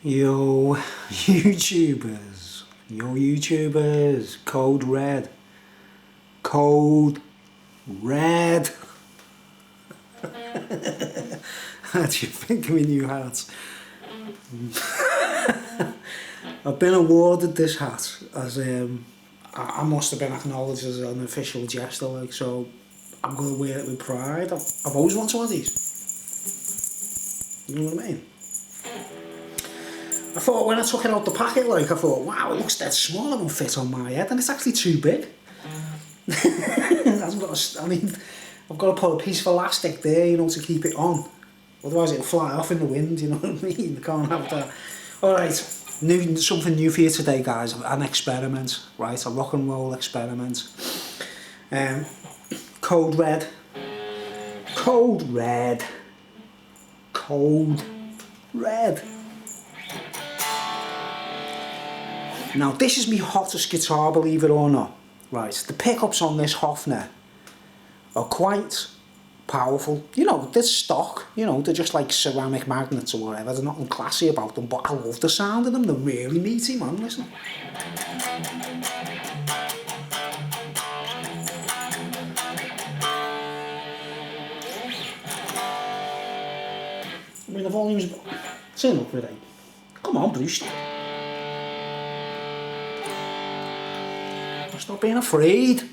Yo, YouTubers, code red, How do you think of my new hat? I've been awarded this hat as I must have been acknowledged as an official jester, like, so I'm going to wear it with pride. I've always wanted one of these. You know what I mean? I thought when I took it out the packet, like, I thought, wow, it looks dead small, it won't fit on my head, and it's actually too big. I've got to put a piece of elastic there, you know, to keep it on. Otherwise it'll fly off in the wind, you know what I mean? You can't have that. Alright, something new for you today, guys. An experiment, right? A rock and roll experiment. Code red. Now this is my hottest guitar, believe it or not. Right, the pickups on this Hofner are quite powerful. You know, they're stock, you know, they're just like ceramic magnets or whatever. There's nothing classy about them, but I love the sound of them. They're really meaty, man, listen. I mean, the volume's... Turn up with it. Come on, Bruce. Stop being afraid.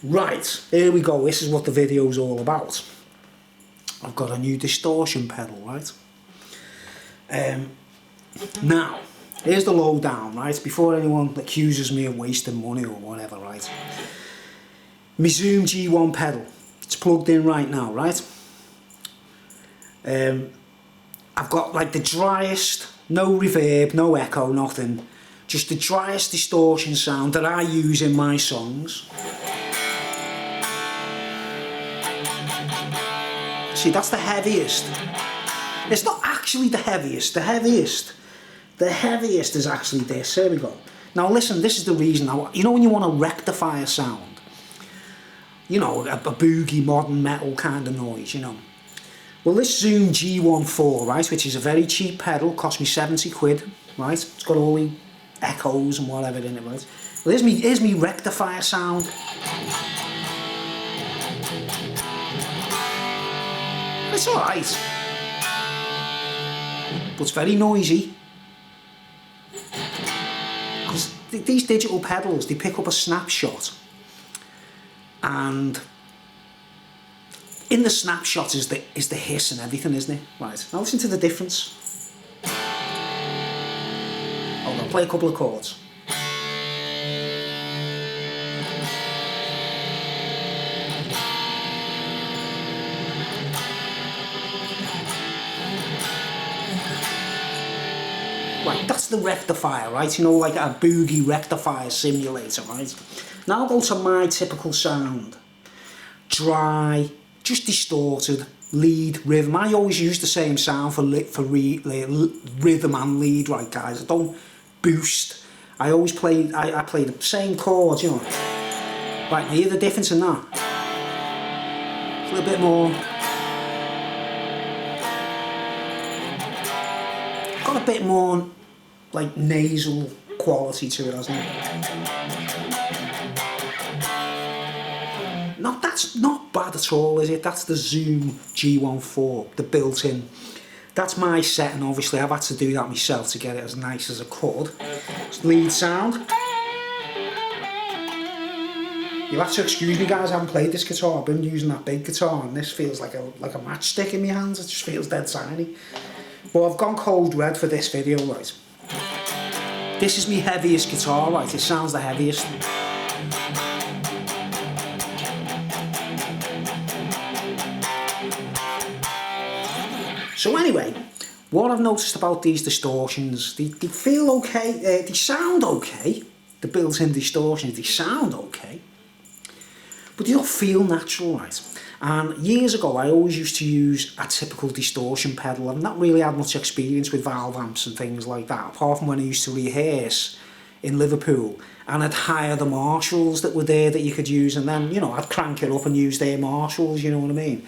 Right, here we go. This is what the video's all about. I've got a new distortion pedal, right? Now, here's the lowdown, right? Before anyone accuses me of wasting money or whatever, right? My Zoom G1 pedal. It's plugged in right now, right? I've got like the driest, no reverb, no echo, nothing. Just the driest distortion sound that I use in my songs. See, that's the heaviest. It's not actually the heaviest. The heaviest is actually this. Here we go. Now listen, this is the reason. You know when you want to rectify a sound? You know, a boogie, modern metal kind of noise, you know. Well, this Zoom G14, right, which is a very cheap pedal, cost me 70 quid, right? It's got all the echoes and whatever in it, right? Well, here's me rectifier sound. It's alright. But it's very noisy. Because these digital pedals, they pick up a snapshot. And in the snapshot is the hiss and everything, isn't it? Right, now listen to the difference. Hold on, play a couple of chords. Right, that's the rectifier, right? You know, like a boogie rectifier simulator, right? Now go to my typical sound. Dry, just distorted, lead, rhythm. I always use the same sound for rhythm and lead, right, guys? I don't boost. I always play, I play the same chords, you know. Right, now you hear the difference in that? It's a little bit more. Got a bit more, like, nasal quality to it, hasn't it? No, that's not bad at all, is it? That's the Zoom G14, the built-in. That's my setting, obviously. I've had to do that myself to get it as nice as I could. Lead sound. You'll have to excuse me, guys, I haven't played this guitar. I've been using that big guitar, and this feels like a matchstick in my hands. It just feels dead tiny. But I've gone cold red for this video, right? This is my heaviest guitar, right? It sounds the heaviest. So anyway, what I've noticed about these distortions, they feel okay, they sound okay. The built-in distortions, they sound okay. But they don't feel natural, right? And years ago, I always used to use a typical distortion pedal. I've not really had much experience with valve amps and things like that, apart from when I used to rehearse in Liverpool, and I'd hire the Marshalls that were there that you could use, and then, you know, I'd crank it up and use their Marshalls, you know what I mean?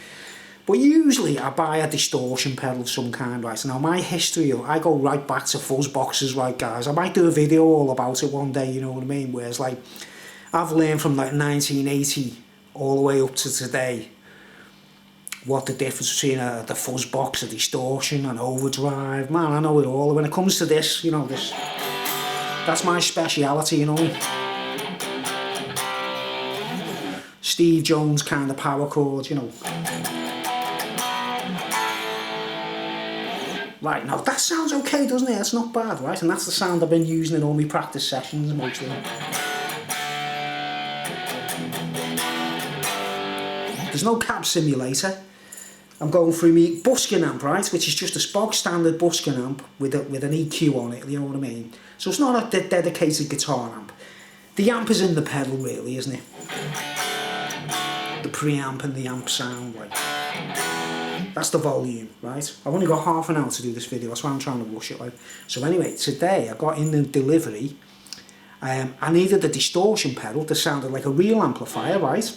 But usually I buy a distortion pedal of some kind, right? Now my history, I go right back to fuzz boxes, right guys? I might do a video all about it one day, you know what I mean? Whereas like, I've learned from like 1980 all the way up to today what the difference between the fuzz box, a distortion, and overdrive. Man, I know it all. When it comes to this, you know, that's my speciality, you know. Steve Jones kind of power chords, you know. Right, now that sounds okay, doesn't it? It's not bad, right? And that's the sound I've been using in all my practice sessions mostly. There's no cab simulator. I'm going through my busking amp, right? Which is just a bog standard busking amp with an EQ on it, you know what I mean? So it's not a dedicated guitar amp. The amp is in the pedal really, isn't it? The preamp and the amp sound, like. That's the volume, right? I've only got half an hour to do this video, that's why I'm trying to rush it, like. So anyway, today I got in the delivery, I needed a distortion pedal that sounded like a real amplifier, right?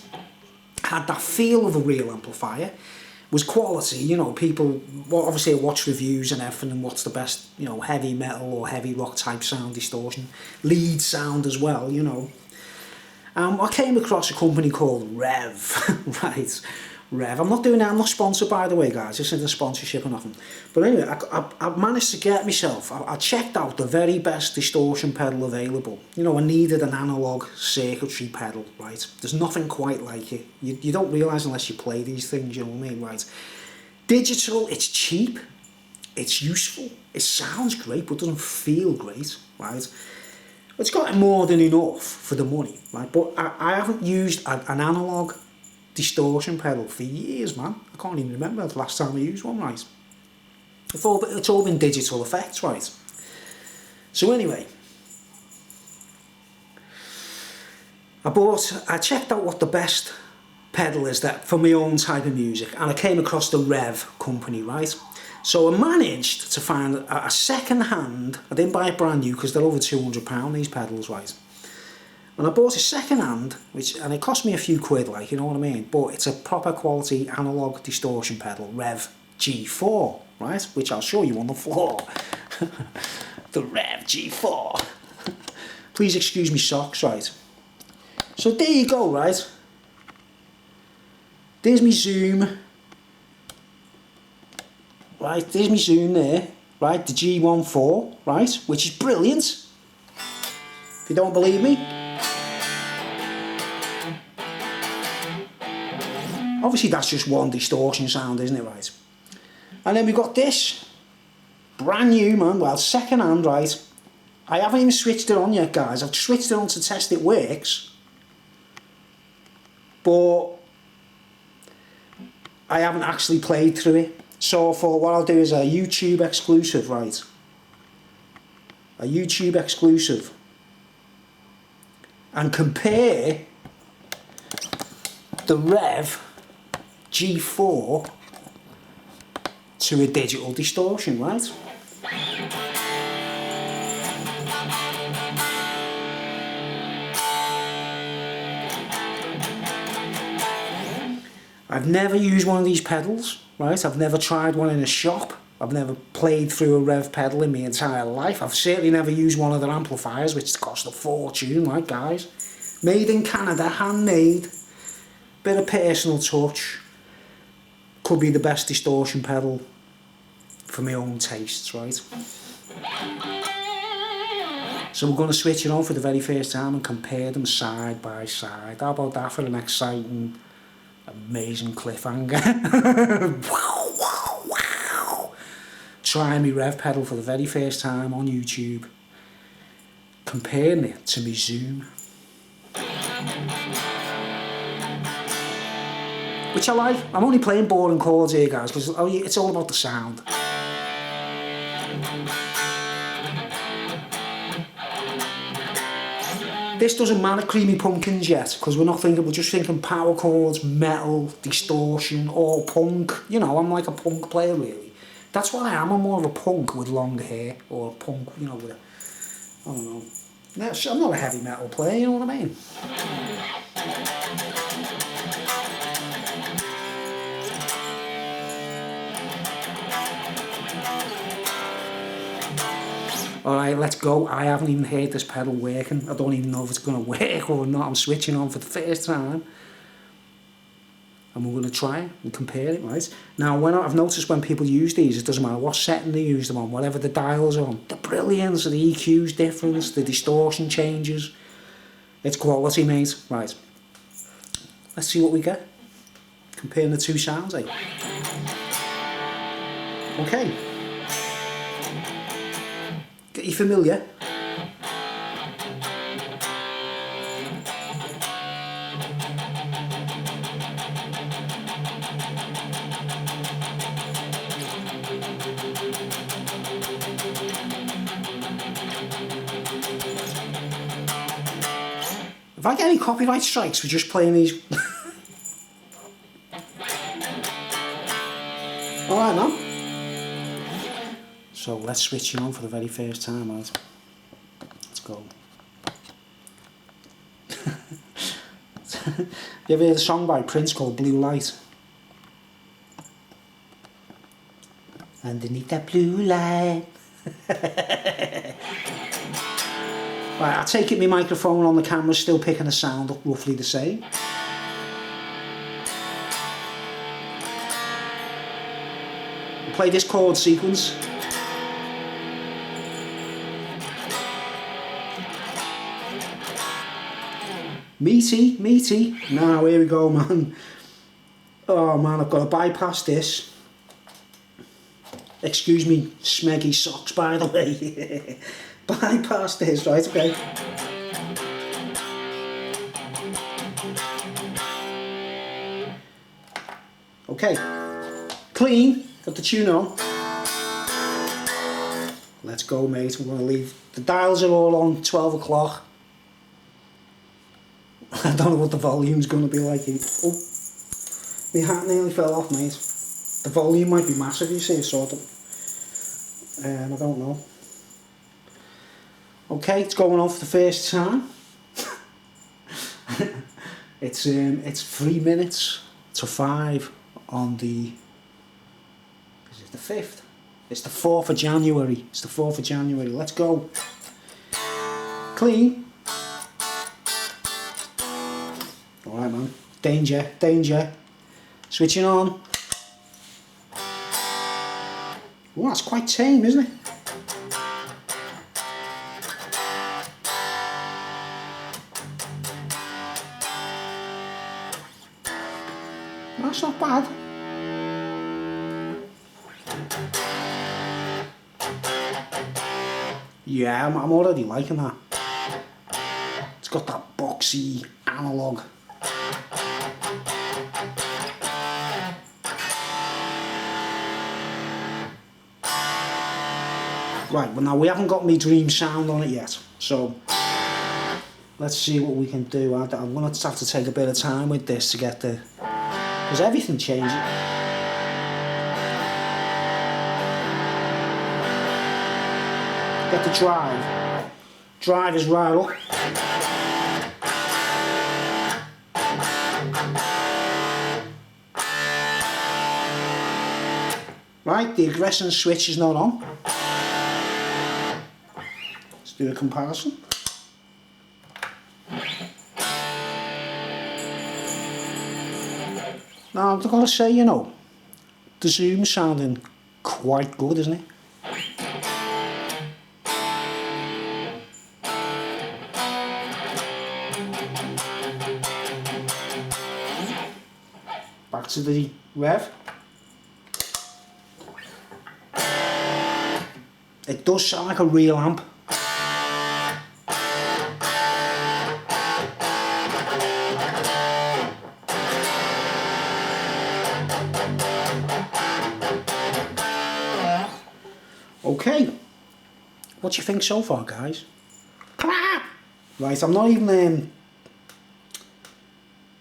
Had that feel of a real amplifier, was quality, you know, people, well, obviously I watch reviews and everything and what's the best, you know, heavy metal or heavy rock type sound distortion, lead sound as well, you know. I came across a company called Revv, right? Revv. I'm not sponsored by the way guys, this isn't a sponsorship or nothing. But anyway, I managed to get myself, I checked out the very best distortion pedal available. You know, I needed an analog circuitry pedal, right? There's nothing quite like it. You don't realise unless you play these things, you know what I mean, right? Digital, it's cheap, it's useful, it sounds great but doesn't feel great, right? It's got more than enough for the money, right? But I haven't used an analog distortion pedal for years, man. I can't even remember the last time I used one, right? It's all been digital effects, right? So anyway, I checked out what the best pedal is that for my own type of music, and I came across the Revv company, right? So I managed to find a second hand. I didn't buy it brand new because they're over £200 these pedals, right? And I bought a second hand, and it cost me a few quid, like, you know what I mean? But it's a proper quality analog distortion pedal, Revv G4, right? Which I'll show you on the floor. The Revv G4. Please excuse me socks, right? So there you go, right? There's me zoom. Right, there's me zoom there, right? The G14, right? Which is brilliant. If you don't believe me. Obviously that's just one distortion sound, isn't it, right? And then we've got this, brand new, man, well, second hand, right? I haven't even switched it on yet, guys. I've switched it on to test it works, but I haven't actually played through it. So for what I'll do is a YouTube exclusive, right? A YouTube exclusive. And compare the Revv G4 to a digital distortion, right? I've never used one of these pedals, right? I've never tried one in a shop. I've never played through a Revv pedal in my entire life. I've certainly never used one of their amplifiers, which cost a fortune, right, guys? Made in Canada, handmade, bit of personal touch. Could be the best distortion pedal for my own tastes, right? So we're going to switch it on for the very first time and compare them side by side. How about that for an exciting, amazing cliffhanger? Wow, wow, wow. Trying my Revv pedal for the very first time on YouTube. Comparing it to my Zoom. Which I like. I'm only playing boring chords here, guys, because it's all about the sound. This doesn't matter, Creamy Pumpkins, yet, because we're just thinking power chords, metal, distortion, or punk. You know, I'm like a punk player, really. That's what I am. I'm more of a punk with long hair, or a punk, you know, with a, I don't know, No, I'm not a heavy metal player, you know what I mean? Alright, let's go. I haven't even heard this pedal working. I don't even know if it's going to work or not. I'm switching on for the first time. And we're going to try it and compare it, right? Now, I've noticed when people use these, it doesn't matter what setting they use them on, whatever the dial's on, the brilliance of the EQ's difference, the distortion changes. It's quality, mate. Right. Let's see what we get. Comparing the two sounds, eh? Okay. Get you familiar? If I get any copyright strikes for just playing these... Alright, man. So let's switch you on for the very first time, right? Let's go. You ever heard a song by Prince called Blue Light? Underneath that blue light. Right, I take it my microphone on the camera's still picking a sound up roughly the same. We'll play this chord sequence. Meaty, meaty. Now here we go, man. Oh man, I've got to bypass this. Excuse me, smeggy socks, by the way. Bypass this, right? Okay. Okay. Clean. Got the tune on. Let's go, mate. I'm going to leave. The dials are all on 12 o'clock. I don't know what the volume's going to be like. Oh, my hat nearly fell off, mate. The volume might be massive, you see, sort of. I don't know. Okay, it's going on for the first time. It's 3 minutes to 5 on the... Is it the 5th? It's the 4th of January. It's the 4th of January. Let's go. Clean. Alright, man. Danger, danger. Switching on. Oh, that's quite tame, isn't it? That's not bad. Yeah, I'm already liking that. It's got that boxy analog. Right, well now we haven't got my dream sound on it yet, so let's see what we can do. I'm going to have to take a bit of time with this to get the... Because everything changes. Get the drive. Drive is right up. Right, the aggression switch is not on. Let's do a comparison. Now, I've got to say, you know, the zoom's sounding quite good, isn't it? Back to the Revv. It does sound like a real amp. Okay, what do you think so far, guys? Right, I'm not even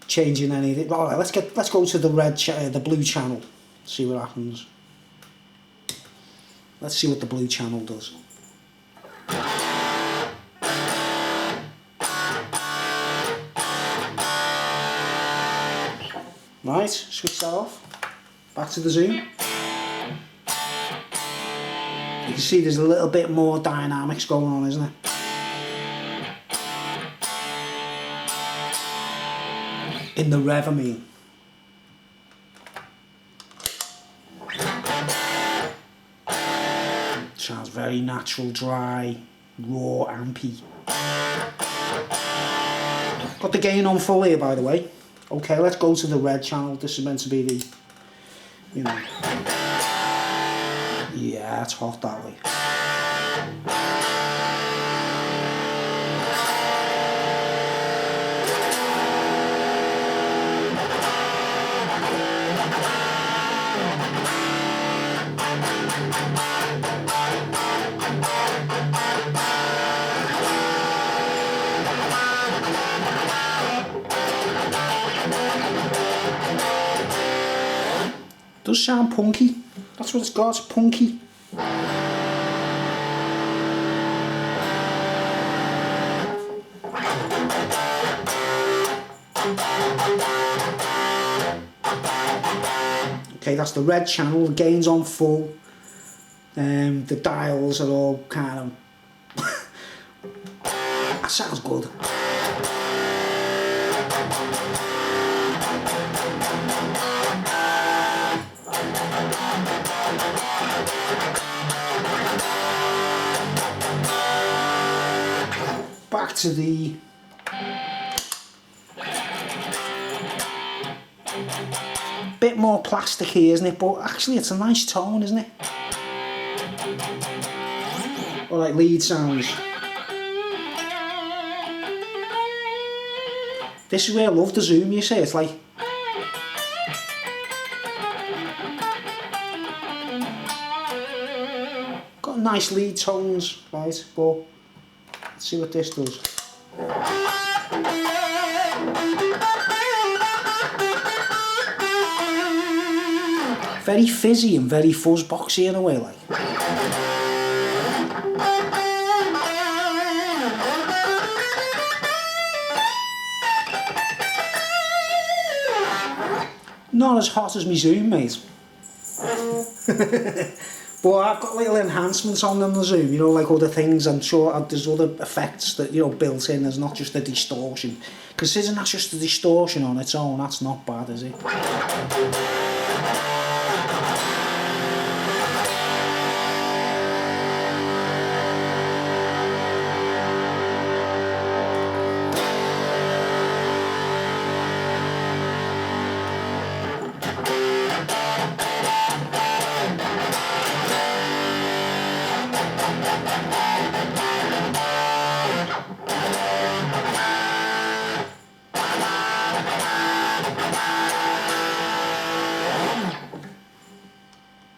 changing anything. All right, let's go to the blue channel. See what happens. Let's see what the blue channel does. Right, switch that off. Back to the zoom. You can see there's a little bit more dynamics going on, isn't it? In the Revv, I mean. Sounds very natural, dry, raw, ampy. Got the gain on full here, by the way. Okay, let's go to the red channel. This is meant to be the, you know. Yeah, it's hot that way. Does sound punky. That's what it's got, it's punky. Okay, that's the red channel, the gain's on full. The dials are all kind of... That sounds good. Back to the bit more plasticky, isn't it? But actually it's a nice tone, isn't it? Or like lead sounds. This is where I love the zoom, you see, it's like got nice lead tones, right? But let's see what this does. Very fizzy and very fuzz boxy in a way, like. Not as hot as my zoom, mate. But I've got little enhancements on the zoom, you know, like other things. I'm sure there's other effects that, you know, built in. There's not just the distortion. Considering that's just the distortion on its own, that's not bad, is it?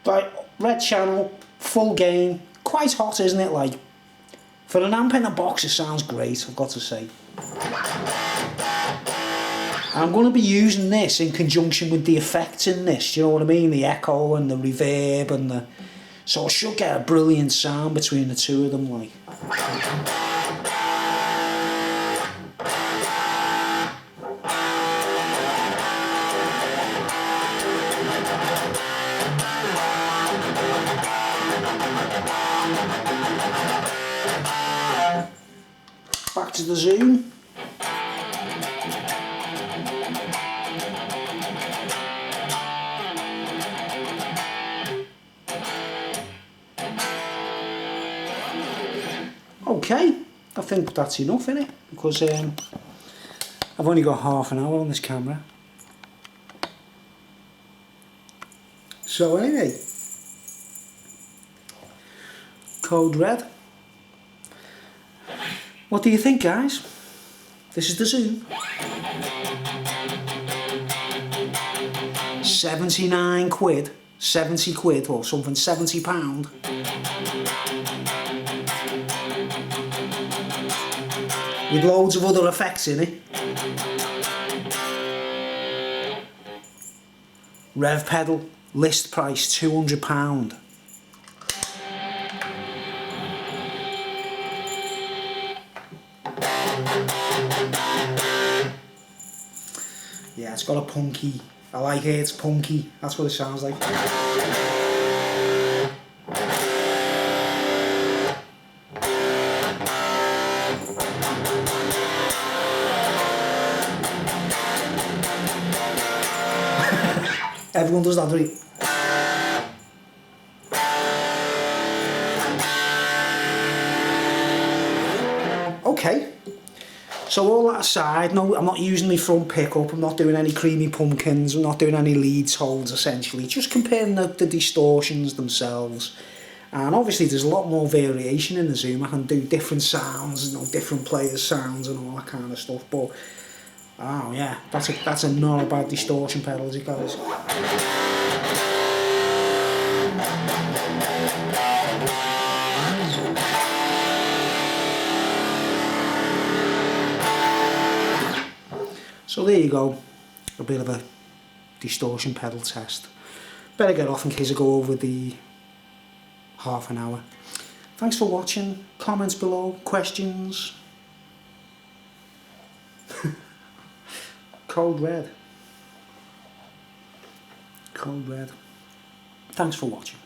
Right, red channel, full gain, quite hot, isn't it? Like, for an amp in a box, it sounds great, I've got to say. I'm going to be using this in conjunction with the effects in this, do you know what I mean? The echo and the reverb and the... So I should get a brilliant sound between the two of them, like. Back to the zoom. Okay, I think that's enough, innit? Because I've only got half an hour on this camera. So anyway, Code Red. What do you think, guys? This is the zoom. 79 quid, 70 quid or something, £70. With loads of other effects in it. Revv pedal, list price £200. Yeah, it's got a punky, I like it, it's punky, that's what it sounds like. Everyone does that, doesn't it? Okay, so all that aside, no, I'm not using my front pickup, I'm not doing any creamy pumpkins, I'm not doing any lead holds essentially, just comparing the distortions themselves. And obviously there's a lot more variation in the Zoom, I can do different sounds, you know, different players' sounds and all that kind of stuff, but oh yeah, that's a not a bad distortion pedal as it goes. So there you go, a bit of a distortion pedal test. Better get off in case I go over the half an hour. Thanks for watching, comments below, questions. Code red. Code red. Thanks for watching.